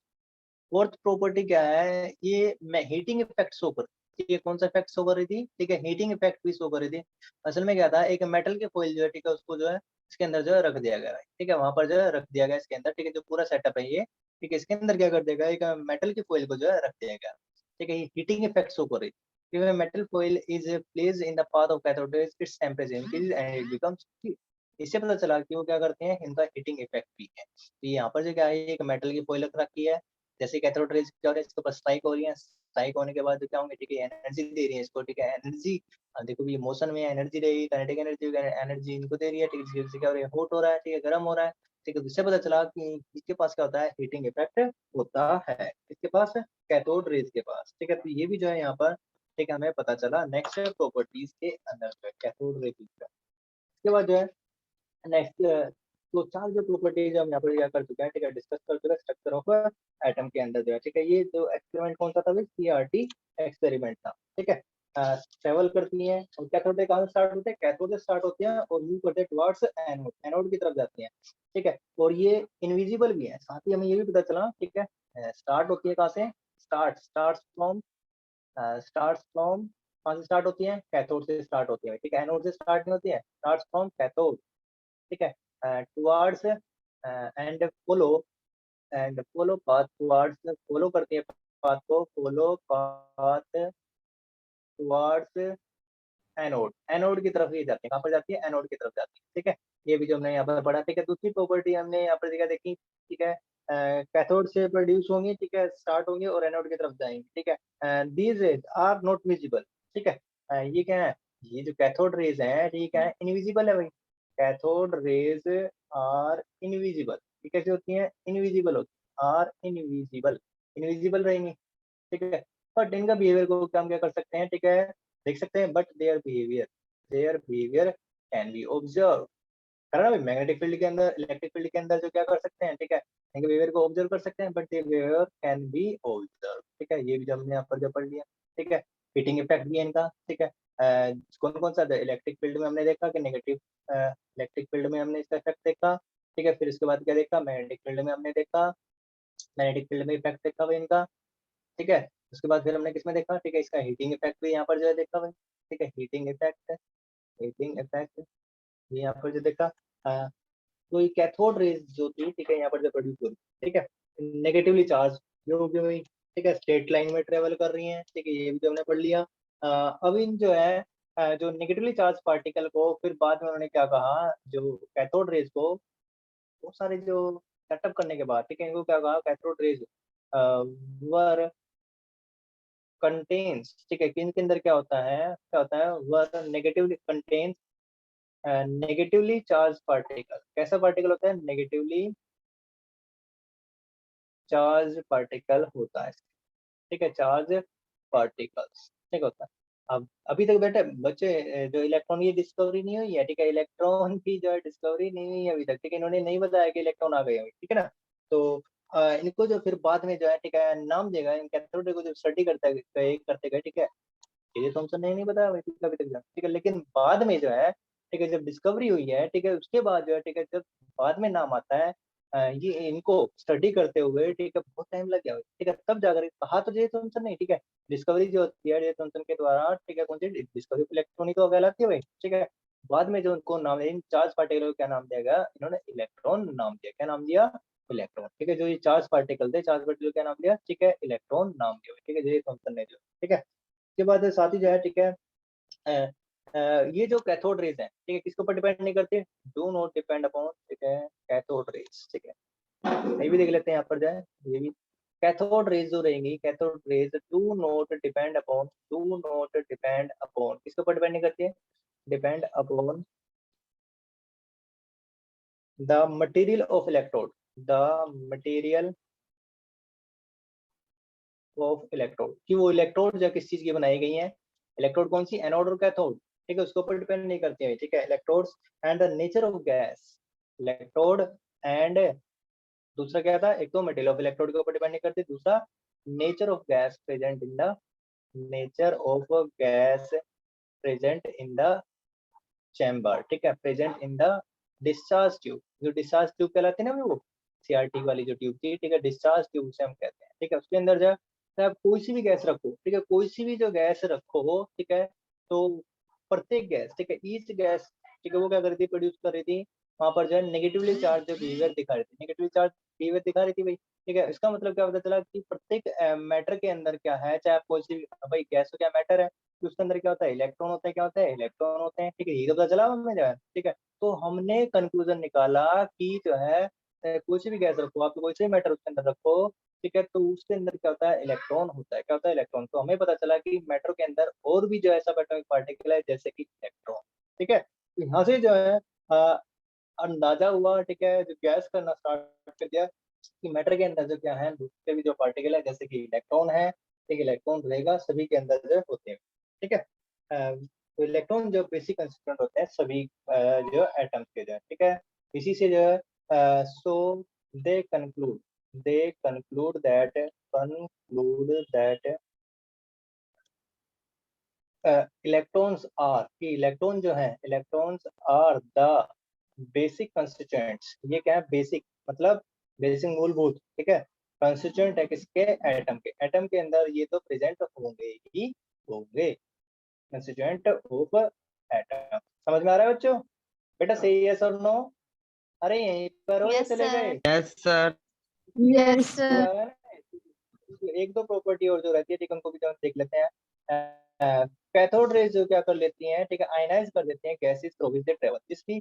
[SPEAKER 1] फोर्थ प्रॉपर्टी क्या है, ये मैं हीटिंग इफेक्ट शो कर, ठीक है, कौन सा इफेक्ट शो कर रही थी, ठीक है, हीटिंग इफेक्ट भी शो कर रही थी। असल में क्या था, एक मेटल के फॉइल जो है, ठीक है, उसको जो है इसके अंदर जो है रख दिया गया है, ठीक है, वहां पर जो है रख दिया गया इसके अंदर, ठीक है, जो पूरा सेटअप है ये, ठीक है, इसके अंदर क्या कर देगा, एक मेटल की फॉइल को जो है रख दिया गया, ठीक है, ये हीटिंग इफेक्ट शो कर रही थी। Metal foil is placed in the path of cathode rays, it's temperature increase and it becomes heat. इससे पता चला कि वो क्या करते हैं, इनका हीटिंग इफेक्ट भी है। तो यहाँ पर जो क्या है, एक मेटल की फॉइल रख रखी है, जैसे कैथोड रेज क्या हो रहा है, इसके ऊपर स्ट्राइक हो रही है, स्ट्राइक होने के बाद क्या होंगे, ठीक है, एनर्जी दे रही है इसको, ठीक है, एनर्जी, देखो ये मोशन में एनर्जी रहेगी, काइनेटिक एनर्जी, एनर्जी इनको दे रही है, ठीक है, इससे क्या हो रहा है, हॉट हो रहा है, ठीक है, गर्म हो रहा है, ठीक है। इससे पता चला कि इसके पास क्या होता है, हीटिंग इफेक्ट होता है, इसके पास कैथोड रेज के पास, ठीक है। तो ये भी जो है यहाँ पर, ठीक है, हमें पता चला नेक्स्ट प्रॉपर्टीज के अंदर जो है कैथोड रेज का। इसके बाद जो है नेक्स्ट, तो चार जो प्रॉपर्टीज हम यहाँ पर क्या कर चुके हैं, ठीक है, डिस्कस कर चुके हैं स्ट्रक्चर ऑफ एटम के अंदर जो है, ठीक है। ये जो एक्सपेरिमेंट कौन सा था भाई, सीआरटी एक्सपेरिमेंट था, ठीक है। ट्रेवल करती हैं और कैथोड से कहाँ स्टार्ट होते हैं, कैथोड से स्टार्ट होते हैं और मूव करते हैं टुवर्ड्स एनोड, एनोड की तरफ जाती हैं, ठीक है। और ये इनविजिबल भी है, साथ ही हमें ये भी पता चला, ठीक है, स्टार्ट होती है कहाँ से, स्टार्ट फ्रॉम कहाँ से स्टार्ट होती है, कैथोड से स्टार्ट होती है, ठीक है, एनोड से स्टार्ट नहीं होती है, स्टार्ट फ्रॉम कैथोड, ठीक है, towards and follow path towards, follow करती है पाथ को, follow path towards anode, anode की तरफ ही जाती है, कहाँ पर जाती है, एनोड की तरफ जाती है, ठीक है। ये भी जो हमने यहाँ पर पढ़ा, ठीक है। दूसरी प्रॉपर्टी हमने यहाँ पर देखा देखी, ठीक है, कैथोड से प्रोड्यूस होंगी, ठीक है, स्टार्ट होंगे और एनोड की तरफ जाएंगे, ठीक है। These rays are not visible, ठीक है। ये क्या है, ये जो कैथोड रेज है, ठीक है, इनविजिबल है भाई, कैथोड रेज आर इनविजिबल, ये कैसे होती है, इनविजिबल होती है, आर इनविजिबल, इनविजिबल रहेंगी, ठीक है। बट इनका बिहेवियर को हम क्या कर सकते हैं, ठीक है, देख सकते हैं, but their behaviour can be observe. है ना भाई, मैग्नेटिक फील्ड के अंदर, इलेक्ट्रिक फील्ड के अंदर जो क्या कर सकते हैं, ठीक है, इनके बिहेवियर को ऑब्जर्व कर सकते हैं, but their behaviour can be observe. ठीक है, ये भी हमने यहाँ पर जो पढ़ लिया। ठीक है, हीटिंग इफेक्ट भी है इनका। ठीक है, कौन कौन सा, इलेक्ट्रिक फील्ड में हमने देखा कि नेगेटिव, इलेक्ट्रिक फील्ड में हमने इसका इफेक्ट देखा। ठीक है, फिर उसके बाद क्या देखा, मैग्नेटिक फील्ड में हमने देखा, मैग्नेटिक फील्ड में इफेक्ट देखा हुआ इनका। ठीक है, उसके बाद फिर हमने किसमें देखा, ठीक है, इसका हीटिंग इफेक्ट भी यहाँ पर जो है देखा हुआ। ठीक है, हीटिंग इफेक्ट, हीटिंग इफेक्ट ये यहाँ पर जो देखा। तो ये कैथोड रेज जो थी, ठीक है, यहाँ पर जो प्रोड्यूस हो रही, ठीक है, नेगेटिवली चार्ज जो हो गई, ठीक है, स्ट्रेट लाइन में ट्रेवल कर रही हैं। ठीक है, ये भी जो हमने पढ़ लिया। अब इन जो है जो नेगेटिवली चार्ज पार्टिकल को फिर बाद में उन्होंने क्या कहा, जो कैथोड रेज को बहुत सारे जो सेटअप करने के बाद, ठीक है, इनको क्या कहा, कैथोड रेज वर कंटेन्स, ठीक है, कि इनके अंदर क्या होता है, where negatively contains negatively charge particle. कैसा पार्टिकल होता है, नेगेटिवली चार्ज पार्टिकल होता है। ठीक है, चार्ज पार्टिकल्स, ठीक होता है। अब अभी तक बेटे बच्चे जो इलेक्ट्रॉन की डिस्कवरी नहीं हुई है, ठीक है, इलेक्ट्रॉन की जो है डिस्कवरी नहीं हुई है अभी तक। ठीक है, इन्होंने नहीं बताया कि इलेक्ट्रॉन आ गए हैं, ठीक है ना। तो इनको जो फिर बाद में जो है, ठीक है, नाम देगा इन कैथोड को, जब स्टडी करते गए, ठीक है, ये थॉमसन ने नहीं बताया भाई अभी तक, ठीक है, लेकिन बाद में जो है, ठीक है, जब डिस्कवरी हुई है, ठीक है, उसके बाद जो है, ठीक है, जब बाद में नाम आता है, ये इनको स्टडी करते हुए, ठीक है, बहुत टाइम लग गया, ठीक है, तब जाकर कहा तो जे थॉमसन नहीं, ठीक है, डिस्कवरी जो होती है जे थॉमसन के द्वारा, ठीक है, कौन सी डिस्कवरी इलेक्ट्रॉनिक तो कहलाती है भाई। ठीक है, बाद में जो उनको नाम, इन चार्ज पार्टिकल को क्या नाम दिया गया, इन्होंने इलेक्ट्रॉन नाम दिया। क्या नाम दिया, इलेक्ट्रॉन। ठीक है, जो ये चार्ज पार्टिकल थे, चार्ज पार्टिकल क्या नाम दिया, ठीक है, इलेक्ट्रॉन नाम दिया। ठीक है, जे थॉमसन ने जो, ठीक है, उसके बाद साथ ही जो है, ठीक है, ये जो कैथोड रेज है, ठीक है, किसके ऊपर डिपेंड नहीं करते, डू नॉट डिपेंड अपॉन, ठीक है, कैथोड रेज। ठीक है, ये भी देख लेते हैं यहाँ पर जो है, ये भी कैथोड रेज जो रहेंगी, cathode rays do not depend upon किसके ऊपर डिपेंड नहीं करती है, depend upon the material of electrode, the material of electrode, कि वो इलेक्ट्रोड जो किस चीज की बनाई गई है, इलेक्ट्रोड कौन सी, एनोड और कैथोड। ठीक है, उसके ऊपर डिपेंड नहीं करती है। ठीक है, electrodes and the nature of gas, electrode and दूसरा क्या था, एक तो मटेरियल ऑफ इलेक्ट्रोड के ऊपर डिपेंड नहीं करती, दूसरा nature of gas present in the, nature of gas present in the chamber. ठीक है, present in the discharge tube, जो डिस्चार्ज ट्यूब कहलाती है ना वो सीआरटी वाली जो ट्यूब थी, ठीक है, डिस्चार्ज ट्यूब से हम कहते हैं। ठीक है, उसके अंदर जो है आप कोई सी भी गैस रखो, ठीक है, कोई सी भी जो गैस रखो, ठीक है, तो प्रत्येक गैस, ठीक है, ईच गैस, ठीक है, वो क्या कर रही थी, प्रोड्यूस कर रही थी, वहां पर जो है नेगेटिवली चार्ज जो बिहेवियर दिखा रही थी, नेगेटिवली चार्ज बिहेवियर दिखा रही थी भाई। ठीक है, इसका मतलब क्या पता चला कि प्रत्येक मैटर के अंदर क्या है, चाहे आप कोई सी भाई गैस हो, क्या मैटर है, कि उसके अंदर क्या होता है, इलेक्ट्रॉन होता है, क्या होता है, इलेक्ट्रॉन होते हैं। ठीक है, ये तो पता चला हमें जो है। ठीक है, तो हमने कंक्लूजन निकाला कि जो है कोई सी भी गैस रखो, आप कोई से भी मैटर उसके अंदर रखो, ठीक है, तो उसके अंदर क्या होता है, इलेक्ट्रॉन होता है। क्या होता है, इलेक्ट्रॉन। तो हमें पता चला कि मैटर के अंदर और भी जो है सब एटॉमिक पार्टिकल है, जैसे कि इलेक्ट्रॉन। ठीक है, तो यहाँ से जो है अंदाजा हुआ, ठीक है, जो गैस करना स्टार्ट कर दिया कि मैटर के अंदर जो क्या है, दूसरे भी जो पार्टिकल है, जैसे कि इलेक्ट्रॉन है, ठीक है, इलेक्ट्रॉन रहेगा सभी के अंदर जो होते हैं। ठीक है, तो इलेक्ट्रॉन जो बेसिक कंस्टिट्यूएंट होते हैं सभी जो एटम्स के जो है। ठीक है, इसी से जो है so they conclude, that electrons are, कि इलेक्ट्रॉन जो है, electrons are the basic constituents. ये क्या है, बेसिक मतलब बेसिक मूलभूत। ठीक है, कंस्टिट्यूएंट है किसके, एटम के अंदर ये तो प्रेजेंट होंगे ही होंगे, कंस्टिट्यूएंट ऑफ एटम। समझ में आ रहा है बच्चों, बेटा सही है सर नो, अरे यहीं पर हो या
[SPEAKER 2] यस
[SPEAKER 1] चले गए,
[SPEAKER 2] sir.
[SPEAKER 3] Yes sir.
[SPEAKER 2] Yes sir.
[SPEAKER 1] एक दो प्रॉपर्टी और जो रहती है, ठीक है, उनको भी जो देख लेते हैं। कैथोड रेज जो क्या कर लेती हैं, ठीक है, आयनाइज कर देते हैं gases through which they travel, जिसकी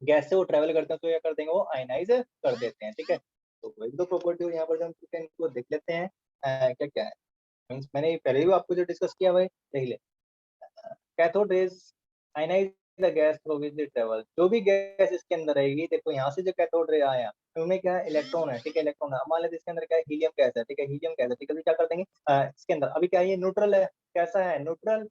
[SPEAKER 1] गैस से वो ट्रेवल करते हैं तो क्या कर देंगे, वो आयनाइज कर देते हैं। ठीक है, तो एक दो प्रॉपर्टी यहाँ पर जो हम इनको देख लेते हैं, क्या क्या है, मीन्स मैंने पहले भी आपको जो डिस्कस किया भाई देख ले। Cathode rays ionize the gas through which they travel, जो भी गैस इसके अंदर रहेगी, देखो यहाँ से जो कैथोड रे आया, उनमें क्या है, इलेक्ट्रॉन है, ठीक है, इलेक्ट्रॉन है। अब मान लेते इसके अंदर क्या है, हीलियम गैस है, ठीक है, हीलियम गैस है, ठीक है, तो क्या कर देंगे इसके अंदर, अभी क्या है, ये न्यूट्रल है, कैसा है, न्यूट्रल,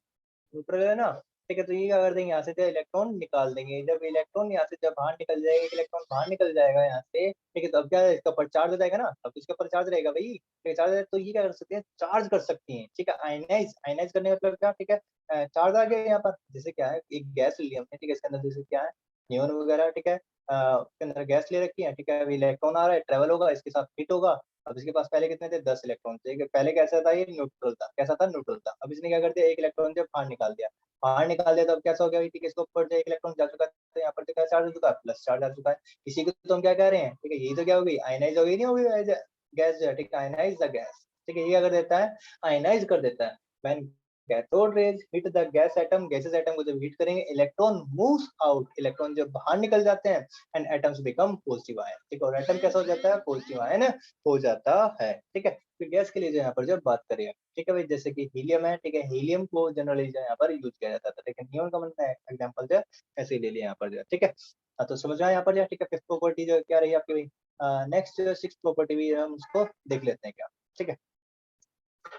[SPEAKER 1] न्यूट्रल है ना, ठीक है, तो ये क्या कर देंगे, यहाँ से जो इलेक्ट्रॉन निकाल देंगे, जब इलेक्ट्रॉन यहाँ से जब बाहर निकल जाएगा, एक इलेक्ट्रॉन बाहर निकल जाएगा यहाँ से, ठीक है, तो अब क्या है, इसका ऊपर चार्ज हो जाएगा ना, अब इसके ऊपर चार्ज रहेगा भाई, ठीक है, चार्ज, तो ये क्या कर सकते हैं, चार्ज कर सकती हैं, ठीक है, आयनाइज, आयनाइज करने का मतलब क्या, ठीक है, चार्ज आ गया यहाँ पर, जैसे क्या है, एक गैस ले लिया हमने, ठीक है, इसके अंदर जैसे क्या है, नियोन वगैरह, ठीक है, उसके अंदर गैस ले रखी है, ठीक है, अभी इलेक्ट्रॉन आ रहा है, ट्रेवल होगा, इसके साथ हिट होगा, अब इसके पास पहले कितने थे, 10 इलेक्ट्रॉन थे, ठीक है, पहले कैसा था, ये न्यूट्रल था, कैसा था, न्यूट्रल था, अब इसने क्या कर दिया, एक इलेक्ट्रॉन जब बाहर निकाल दिया, बाहर निकाल दिया, तो अब कैसा हो गया, ठीक है, इसके ऊपर जो एक इलेक्ट्रॉन जा चुका है, तो यहाँ पर जो क्या चार्ज हो चुका है, प्लस चार्ज आ चुका है, इसी को तो हम क्या कह रहे हैं, ठीक है, यही तो क्या हो गई, आयनाइज हो गई, नहीं हो गई गैस जो है, ठीक है, आयनाइज द गैस, ठीक है, ये क्या कर देता है, आयनाइज कर देता है, when cathode rays hit the gas atom, gases atom को जब हिट करेंगे, इलेक्ट्रॉन मूव्स आउट, इलेक्ट्रॉन जब बाहर निकल जाते हैं, and atoms become positive ion, ठीक है, और एटम कैसा हो जाता है, पॉजिटिव आयन हो जाता है, ठीक है, फिर गैस के लिए जो यहाँ पर जब बात करें, ठीक है भाई, जैसे कि हीलियम है, ठीक है, हीलियम को जनरली जो यहाँ पर यूज किया जाता था, लेकिन नियोन का मतलब एग्जांपल जो है ऐसे ही ले लिया यहाँ पर जो है, ठीक है, तो समझ आया यहाँ पर जो है, ठीक है, फिफ्थ प्रॉपर्टी जो क्या रही आपकी भाई, नेक्स्ट सिक्स प्रॉपर्टी भी हम उसको देख लेते हैं क्या, ठीक है,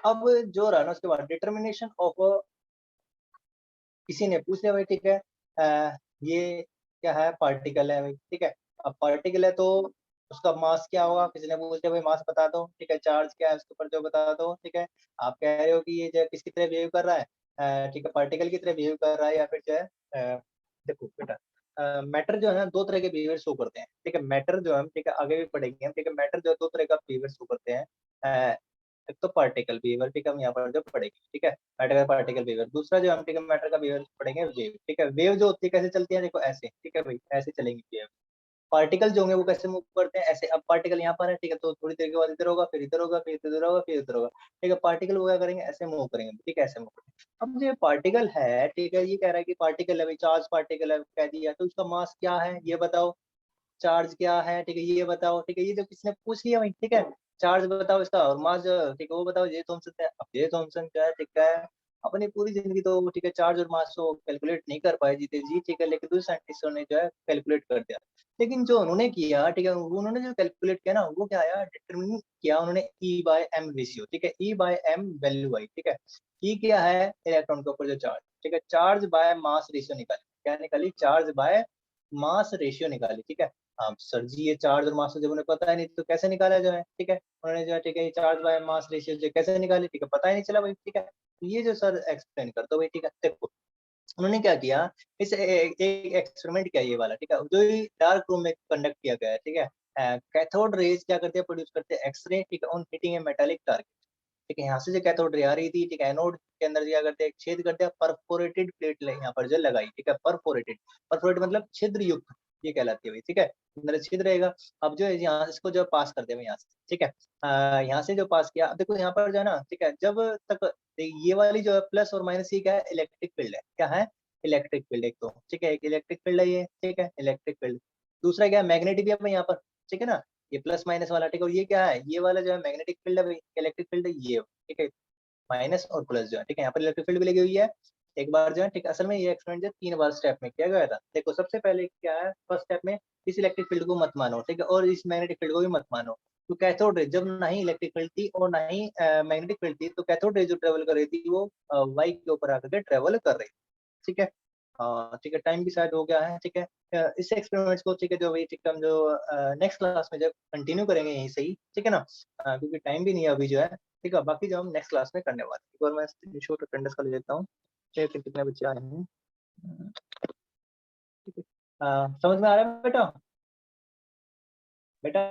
[SPEAKER 1] अब जो रहा ना उसके बाद डिटर्मिनेशन ऑफ, किसी ने पूछ लिया भाई, ठीक है, ये क्या है, पार्टिकल है भाई, ठीक है, अब पार्टिकल है तो उसका मास क्या होगा, किसी ने पूछ लिया भाई मास बता दो, ठीक है, चार्ज क्या है उसके ऊपर जो बता दो, ठीक है, आप कह रहे हो कि ये जो किसकी तरह बिहेव कर रहा है, ठीक है, पार्टिकल की तरह बिहेव कर रहा है, या फिर जो है देखो बेटा, मैटर जो है ना दो तरह के बिहेवियर शो करते हैं, ठीक है, मैटर जो हम, ठीक है, आगे भी पढ़ेंगे हम, ठीक है, मैटर जो है दो तरह का बिहेवियर शो करते हैं, एक तो पार्टिकल बिहेवियर, ठीक है, हम यहाँ पर जो पढ़ेंगे, ठीक है, मैटर का पार्टिकल बिहेवियर, दूसरा जो हम, ठीक है, मैटर का बिहेवियर पढ़ेंगे वेव, ठीक है, वेव जो होती है कैसे चलती है, देखो ऐसे, ठीक है भाई, ऐसे चलेंगी वेव, पार्टिकल जो होंगे वो कैसे मूव करते हैं, ऐसे, अब पार्टिकल यहाँ पर है, ठीक है, तो थोड़ी देर के बाद इधर होगा, फिर इधर होगा, फिर इधर होगा, फिर इधर होगा, ठीक है, पार्टिकल वो क्या करेंगे, ऐसे मूव करेंगे, ठीक है, ऐसे मूव करेंगे, अब जो पार्टिकल है, ठीक है, ये कह रहा है कि पार्टिकल है भाई, चार्ज पार्टिकल है कह दिया, तो उसका मास क्या है ये बताओ, चार्ज क्या है, ठीक है, ये बताओ, ठीक है, ये जो किसने पूछ लिया भाई, ठीक है, चार्ज बताओ इसका, और मास जो ठीक है वो बताओ, जे थॉमसन है, अब जे थॉमसन जो है, ठीक है, अपनी पूरी जिंदगी तो ठीक है चार्ज और मास को कैलकुलेट नहीं कर पाए जीते जी, ठीक है, लेकिन दूसरे साइंटिस्टों ने जो है कैलकुलेट कर दिया, लेकिन जो उन्होंने किया, ठीक है, उन्होंने जो कैलकुलेट किया ना, वो क्या आया, डिटरमिन किया उन्होंने ई बाय एम रेशियो, ठीक है, ई बाय एम वैल्यू आई, ठीक है, ई क्या है, इलेक्ट्रॉन के ऊपर जो चार्ज, ठीक है, चार्ज बाय मास रेशियो निकाली, क्या निकाली, चार्ज बाय मास रेशियो निकाली, ठीक है, हाँ सर जी, ये चार्ज और मास जब उन्हें पता है नहीं तो कैसे निकाला जो है, ठीक है, उन्होंने जो है, ठीक है, ये चार्ज बाय मास रेशियो जो कैसे निकाली, ठीक है, पता ही नहीं चला भाई, ठीक है, तो ये जो सर एक्सप्लेन कर दो भाई, ठीक है, देखो उन्होंने क्या किया, इस एक एक्सपेरिमेंट किया ये वाला, ठीक है, जो डार्क रूम में कंडक्ट किया गया है, ठीक है, कैथोड रेज क्या करते हैं, प्रोड्यूस करते हैं एक्सरे, ठीक है, on hitting a metallic target, ठीक है, यहाँ से जो कैथोड रे आ रही थी, ठीक है, एनोड के अंदर क्या करते हैं, एक छेद करते हैं, परफोरेटेड प्लेट यहाँ पर जो लगाई, ठीक है, परफोरेटेड, परफोरेटेड मतलब छिद्र युक्त, ये कहलाती है भाई, ठीक है, अंदर छिद्र रहेगा, अब जो है यहाँ इसको जो पास कर दे यहाँ से, ठीक है, यहाँ से जो पास किया, अब देखो यहाँ पर जो है ना, ठीक है, जब तक ये वाली जो है प्लस और माइनस, ये क्या है, इलेक्ट्रिक फील्ड है, क्या है, इलेक्ट्रिक फील्ड, एक तो ठीक है, एक इलेक्ट्रिक फील्ड है ये, ठीक है, इलेक्ट्रिक फील्ड, दूसरा क्या है, मैग्नेटिक भी है यहाँ पर, ठीक है ना, ये प्लस माइनस वाला, ठीक है, और ये क्या है, ये वाला जो है मैग्नेटिक फील्ड है भाई, इलेक्ट्रिक फील्ड है ये, ठीक है, माइनस और प्लस जो है, ठीक है, यहाँ पर इलेक्ट्रिक फील्ड भी लगी हुई है, एक बार जो है, ठीक है, असल में ये एक्सपेरिमेंट जो 3 बार स्टेप में किया गया था, देखो सबसे पहले क्या है, फर्स्ट स्टेप में इस इलेक्ट्रिक फील्ड को मत मानो, ठीक है, और इस मैग्नेटिक फील्ड को भी मत मानो, तो कैथोड रे जब ना ही इलेक्ट्रिक फील्ड थी और ना ही मैग्नेटिक फील्ड थी, तो कैथोड रे जो ट्रेवल कर रही थी वो वाई के ऊपर आकर के ट्रेवल कर रही थी, ठीक है, हाँ ठीक है, टाइम भी शायद हो गया है, ठीक है, इस एक्सपेरिमेंट्स को, ठीक है, जो भाई, ठीक है, हम जो नेक्स्ट क्लास में जब कंटिन्यू करेंगे यहीं से ही, ठीक है ना, क्योंकि टाइम भी नहीं है अभी जो है, ठीक है, बाकी जो हम नेक्स्ट क्लास में करने वाले हैं, एक बार मैं स्क्रीनशॉट अटेंडेंस का ले लेता हूँ, ठीक है, कितने बच्चे आए हैं, ठीक है, समझ में आ रहा है बेटा, बेटा